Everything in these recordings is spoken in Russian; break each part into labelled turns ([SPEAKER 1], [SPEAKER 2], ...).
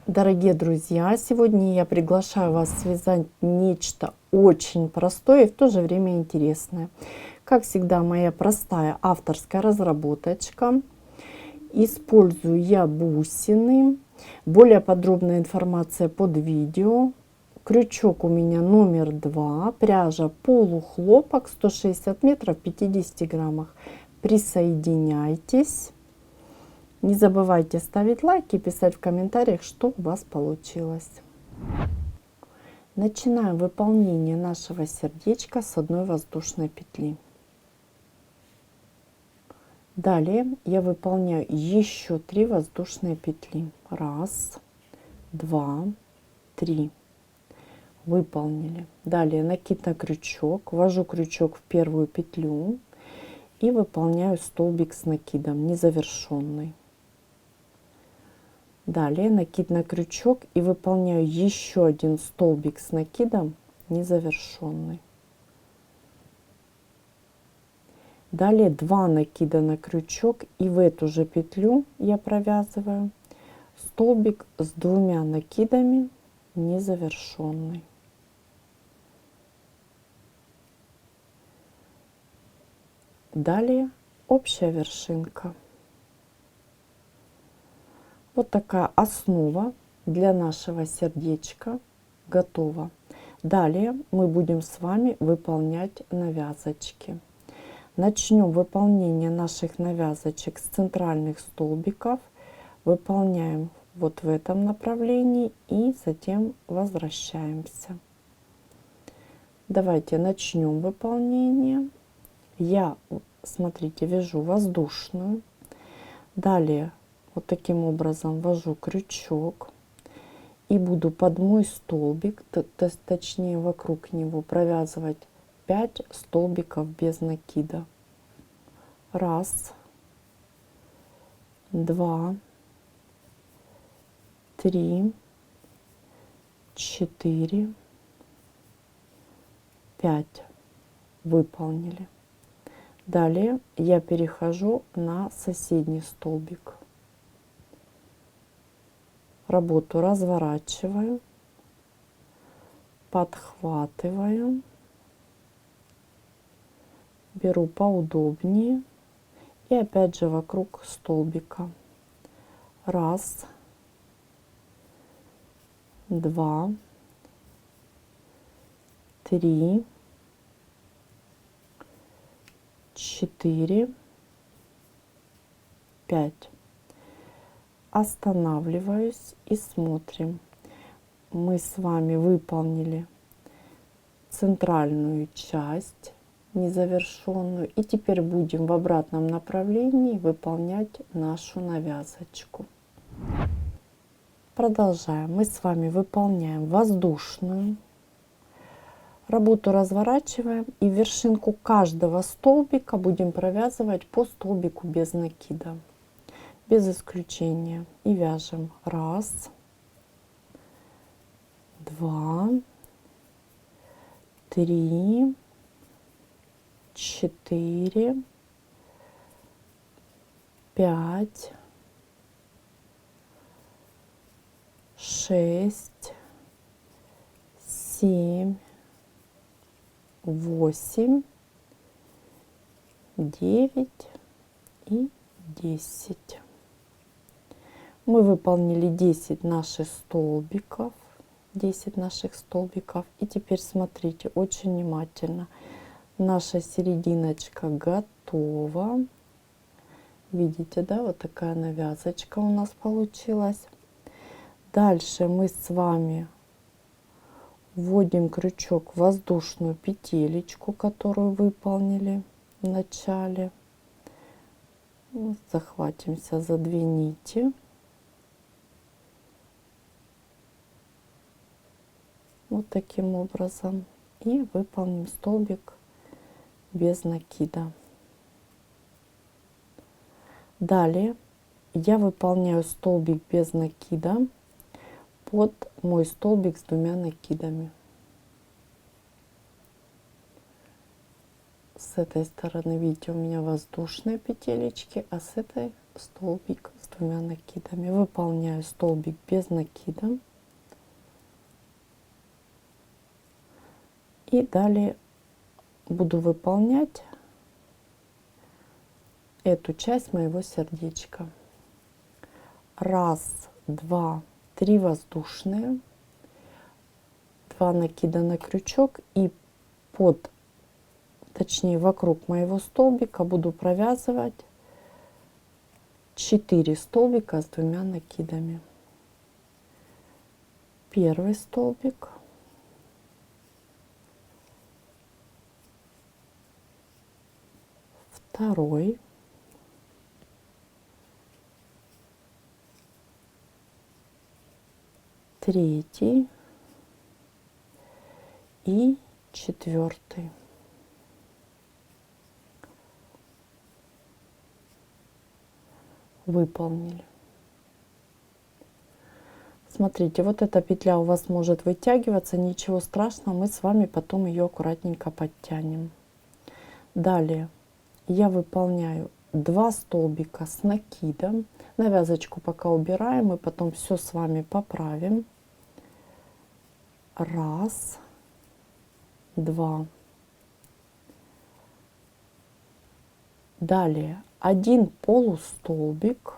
[SPEAKER 1] Дорогие друзья, сегодня я приглашаю вас связать нечто очень простое и в то же время интересное. Как всегда, моя простая авторская разработочка. Использую я бусины. Более подробная информация под видео. Крючок у меня номер 2, пряжа полухлопок, 160 метров, 50 граммах. Присоединяйтесь. Не забывайте ставить лайки и писать в комментариях, что у вас получилось. Начинаем выполнение нашего сердечка с одной воздушной петли. Далее я выполняю еще 3 воздушные петли. Раз, два, три. Выполнили. Далее накид на крючок, ввожу крючок в первую петлю и выполняю столбик с накидом незавершенный. Далее накид на крючок и выполняю еще один столбик с накидом незавершенный. Далее 2 накида на крючок и в эту же петлю я провязываю столбик с 2 накидами незавершенный. Далее общая вершинка. Вот такая основа для нашего сердечка готова. Далее мы будем с вами выполнять навязочки. Начнем выполнение наших навязочек с центральных столбиков. Выполняем вот в этом направлении и затем возвращаемся. Давайте начнем выполнение. Я, смотрите, вяжу воздушную. Далее вот таким образом ввожу крючок и буду под мой столбик, точнее вокруг него, провязывать 5 столбиков без накида. Раз, два, три, 4, 5. Выполнили. Далее я перехожу на соседний столбик. Работу разворачиваю, подхватываю, беру поудобнее и опять же вокруг столбика. Раз, два, три, 4, 5. Останавливаюсь и смотрим. Мы с вами выполнили центральную часть незавершенную. И теперь будем в обратном направлении выполнять нашу навязочку. Продолжаем. Мы с вами выполняем воздушную. Работу разворачиваем и в вершинку каждого столбика будем провязывать по столбику без накида. Без исключения. И вяжем. Раз, два, три, 4, 5, 6, 7, 8, 9 и 10. Мы выполнили 10 наших столбиков. 10 наших столбиков. И теперь смотрите очень внимательно. Наша серединочка готова. Видите, да, вот такая навязочка у нас получилась. Дальше мы с вами вводим крючок в воздушную петелечку, которую выполнили в начале. Захватимся за 2 нити. Вот таким образом. И выполним столбик без накида. Далее я выполняю столбик без накида под мой столбик с 2 накидами. С этой стороны, видите, у меня воздушные петелечки, а с этой столбик с двумя накидами. Выполняю столбик без накида. И далее буду выполнять эту часть моего сердечка. Раз, два, три воздушные, 2 накида на крючок, и точнее вокруг моего столбика буду провязывать 4 столбика с 2 накидами. Первый столбик, второй, третий и четвертый. Выполнили. Смотрите, вот эта петля у вас может вытягиваться, ничего страшного, мы с вами потом ее аккуратненько подтянем. Далее я выполняю 2 столбика с накидом. Навязочку пока убираем, и потом все с вами поправим. Раз, два. Далее 1 полустолбик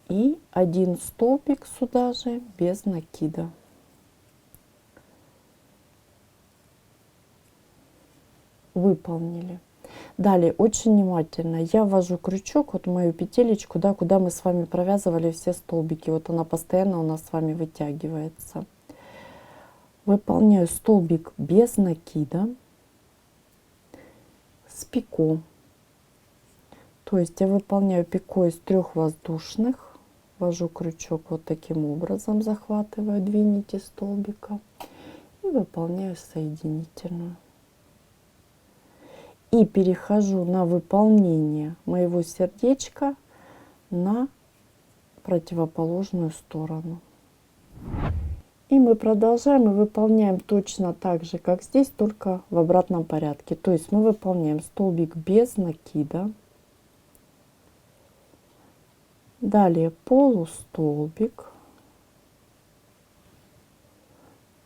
[SPEAKER 1] и 1 столбик сюда же без накида. Выполнили. Далее очень внимательно я ввожу крючок, вот мою петелечку, да, куда мы с вами провязывали все столбики. Вот она постоянно у нас с вами вытягивается. Выполняю столбик без накида с пико. То есть я выполняю пико из 3 воздушных, ввожу крючок вот таким образом, захватываю 2 нити столбика и выполняю соединительную. И перехожу на выполнение моего сердечка на противоположную сторону. И мы продолжаем и выполняем точно так же, как здесь, только в обратном порядке. То есть мы выполняем столбик без накида. Далее полустолбик.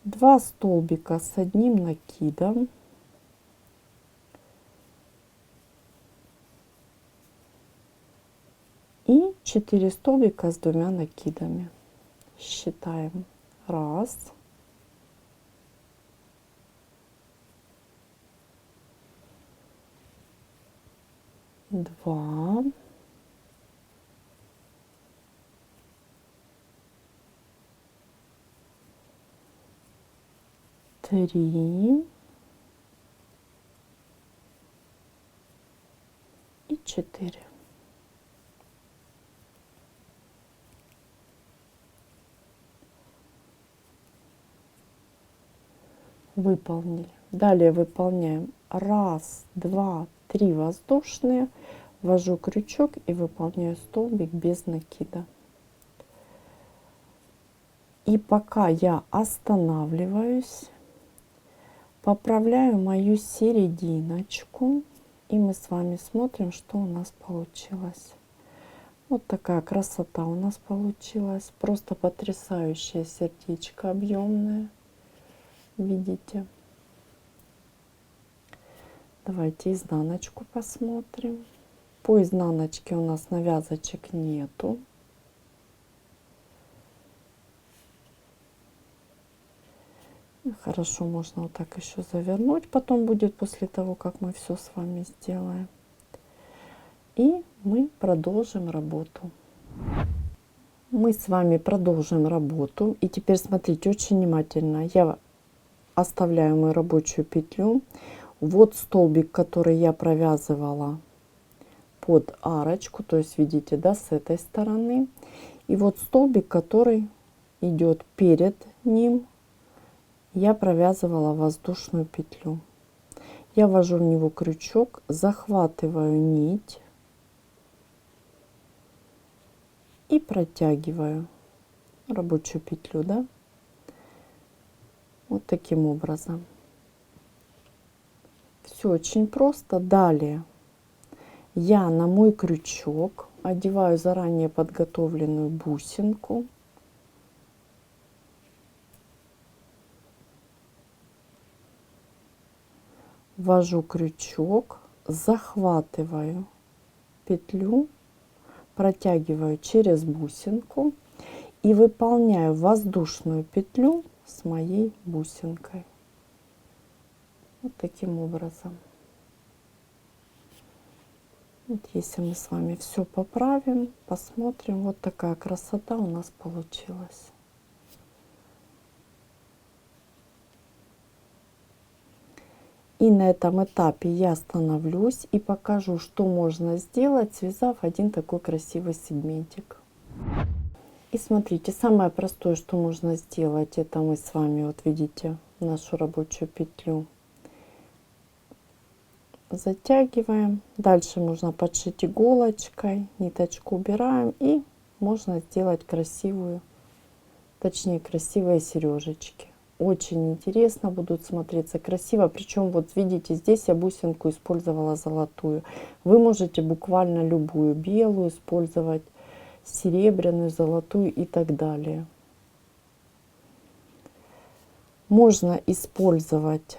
[SPEAKER 1] 2 столбика с 1 накидом. И 4 столбика с 2 накидами. Считаем. Раз. Два. Три. И 4. Выполнили. Далее выполняем 1, 2, 3 воздушные, ввожу крючок и выполняю столбик без накида. И пока я останавливаюсь, поправляю мою серединочку, и мы с вами смотрим, что у нас получилось. Вот такая красота у нас получилась, просто потрясающее сердечко объемное. Видите? Давайте изнаночку посмотрим. По изнаночке у нас навязочек нету. Хорошо, можно вот так еще завернуть, потом будет после того, как мы все с вами сделаем. И мы продолжим работу. Мы с вами продолжим работу. И теперь смотрите очень внимательно. Я оставляю мою рабочую петлю. Вот столбик, который я провязывала под арочку, то есть видите, да, с этой стороны. И вот столбик, который идет перед ним, я провязывала воздушную петлю. Я ввожу в него крючок, захватываю нить и протягиваю рабочую петлю, да, вот таким образом. Все очень просто. Далее я на мой крючок одеваю заранее подготовленную бусинку. Ввожу крючок, захватываю петлю, протягиваю через бусинку и выполняю воздушную петлю с моей бусинкой. Вот таким образом. Вот если мы с вами все поправим, посмотрим, вот такая красота у нас получилась. И на этом этапе я остановлюсь и покажу, что можно сделать, связав один такой красивый сегментик. И смотрите, самое простое, что можно сделать, это мы с вами, вот видите, нашу рабочую петлю затягиваем. Дальше можно подшить иголочкой, ниточку убираем, и можно сделать красивую, точнее красивые сережечки. Очень интересно будут смотреться, красиво. Причем вот видите, здесь я бусинку использовала золотую. Вы можете буквально любую, белую использовать, серебряную, золотую и так далее. Можно использовать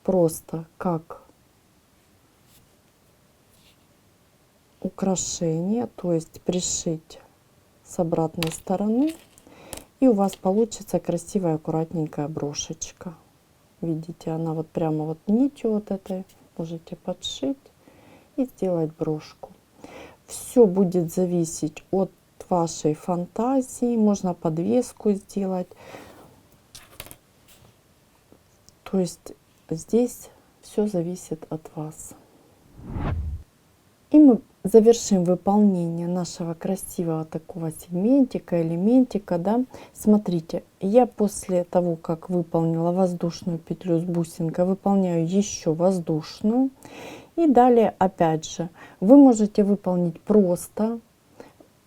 [SPEAKER 1] просто как украшение, то есть пришить с обратной стороны, и у вас получится красивая аккуратненькая брошечка. Видите, она вот прямо вот нитью вот этой можете подшить и сделать брошку. Все будет зависеть от вашей фантазии, можно подвеску сделать. То есть здесь все зависит от вас. И мы завершим выполнение нашего красивого такого сегментика, элементика, да. Смотрите, я после того, как выполнила воздушную петлю с бусинкой, выполняю еще воздушную. И далее, опять же, вы можете выполнить просто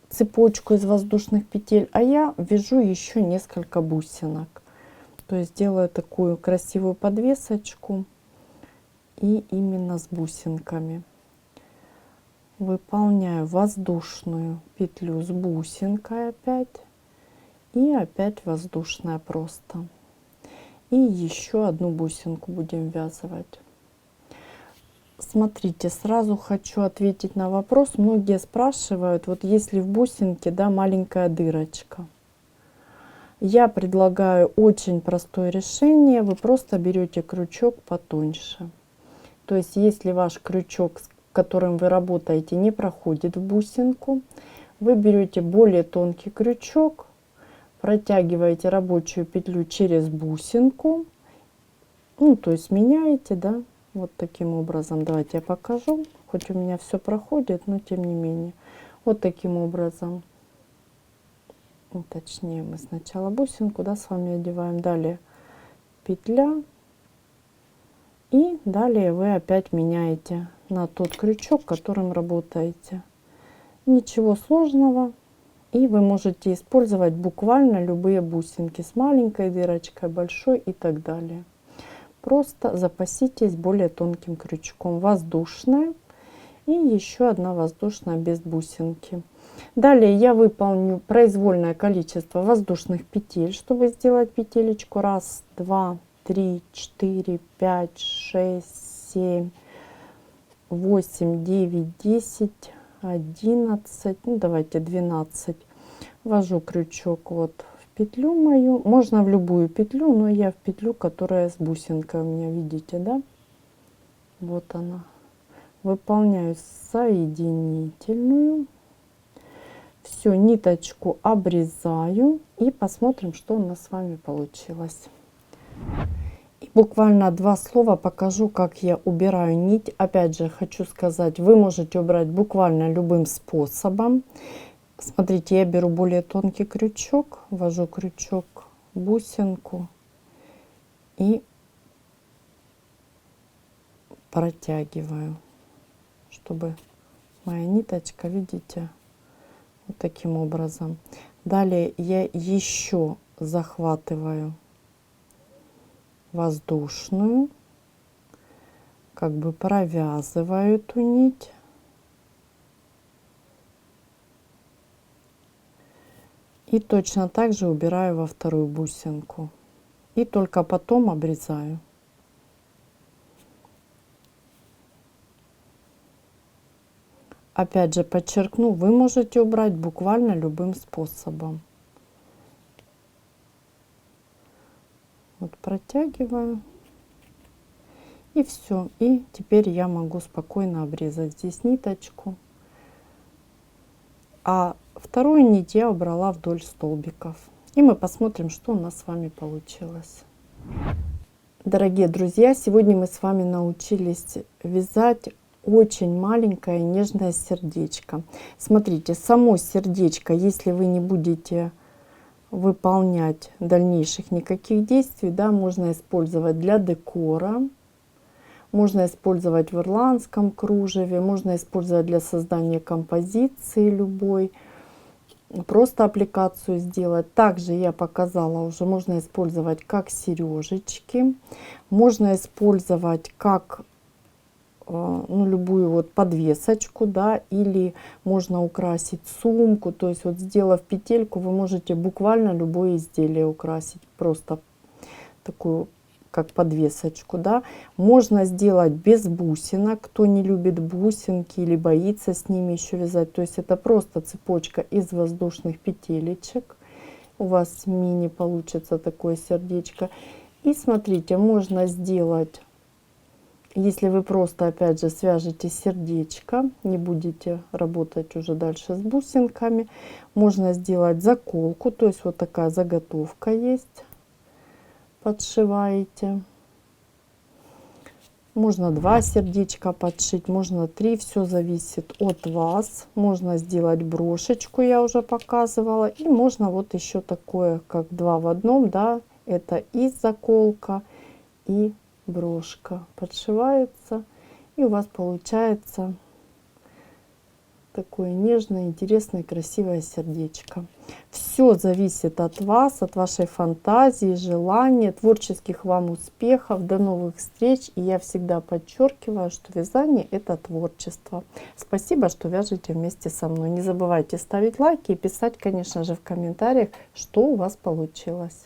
[SPEAKER 1] цепочку из воздушных петель, а я вяжу еще несколько бусинок. То есть делаю такую красивую подвесочку и именно с бусинками. Выполняю воздушную петлю с бусинкой опять и опять воздушная просто. И еще одну бусинку будем ввязывать. Смотрите, сразу хочу ответить на вопрос. Многие спрашивают, вот если в бусинке, да, маленькая дырочка. Я предлагаю очень простое решение. Вы просто берете крючок потоньше. То есть если ваш крючок, с которым вы работаете, не проходит в бусинку, вы берете более тонкий крючок, протягиваете рабочую петлю через бусинку, ну то есть меняете, да, вот таким образом. Давайте я покажу, хоть у меня все проходит, но тем не менее, вот таким образом. Точнее, мы сначала бусинку, да, с вами одеваем, далее петля, и далее вы опять меняете на тот крючок, которым работаете. Ничего сложного, и вы можете использовать буквально любые бусинки с маленькой дырочкой, большой и так далее. Просто запаситесь более тонким крючком. Воздушная и еще одна воздушная без бусинки. Далее я выполню произвольное количество воздушных петель, чтобы сделать петелечку. 1, 2, 3, 4, 5, 6, 7, 8, 9, 10, 11, ну давайте 12. Ввожу крючок вот в петлю мою. Можно в любую петлю, но я в петлю, которая с бусинкой у меня, видите, да? Вот она. Выполняю соединительную. Все, ниточку обрезаю и посмотрим, что у нас с вами получилось. И буквально 2 слова покажу, как я убираю нить. Опять же, хочу сказать, вы можете убрать буквально любым способом. Смотрите, я беру более тонкий крючок, ввожу крючок в бусинку и протягиваю, чтобы моя ниточка, видите, вот таким образом. Далее я еще захватываю воздушную, как бы провязываю эту нить И точно так же убираю во вторую бусинку. И только потом обрезаю. Опять же подчеркну, вы можете убрать буквально любым способом. Вот протягиваю. И все. И теперь я могу спокойно обрезать здесь ниточку. А вторую нить я убрала вдоль столбиков. И мы посмотрим, что у нас с вами получилось. Дорогие друзья, сегодня мы с вами научились вязать очень маленькое нежное сердечко. Смотрите, само сердечко, если вы не будете выполнять дальнейших никаких действий, да, можно использовать для декора, можно использовать в ирландском кружеве, можно использовать для создания композиции любой, просто аппликацию сделать. Также я показала уже, можно использовать как сережечки, можно использовать как ну, любую вот подвесочку, да, или можно украсить сумку. То есть вот сделав петельку, вы можете буквально любое изделие украсить, просто такую как подвесочку, да. Можно сделать без бусинок, кто не любит бусинки или боится с ними еще вязать. То есть это просто цепочка из воздушных петелечек. У вас мини получится такое сердечко. И смотрите, можно сделать, если вы просто опять же свяжете сердечко, не будете работать уже дальше с бусинками, можно сделать заколку. То есть вот такая заготовка есть. Подшиваете. Можно 2 сердечка подшить, можно 3, все зависит от вас. Можно сделать брошечку, я уже показывала, и можно вот еще такое, как 2 в одном, да, это и заколка, и брошка. Подшивается, и у вас получается такое нежное, интересное, красивое сердечко. Все зависит от вас, от вашей фантазии, желания, творческих вам успехов. До новых встреч. И я всегда подчеркиваю, что вязание — это творчество. Спасибо, что вяжете вместе со мной. Не забывайте ставить лайки и писать, конечно же, в комментариях, что у вас получилось.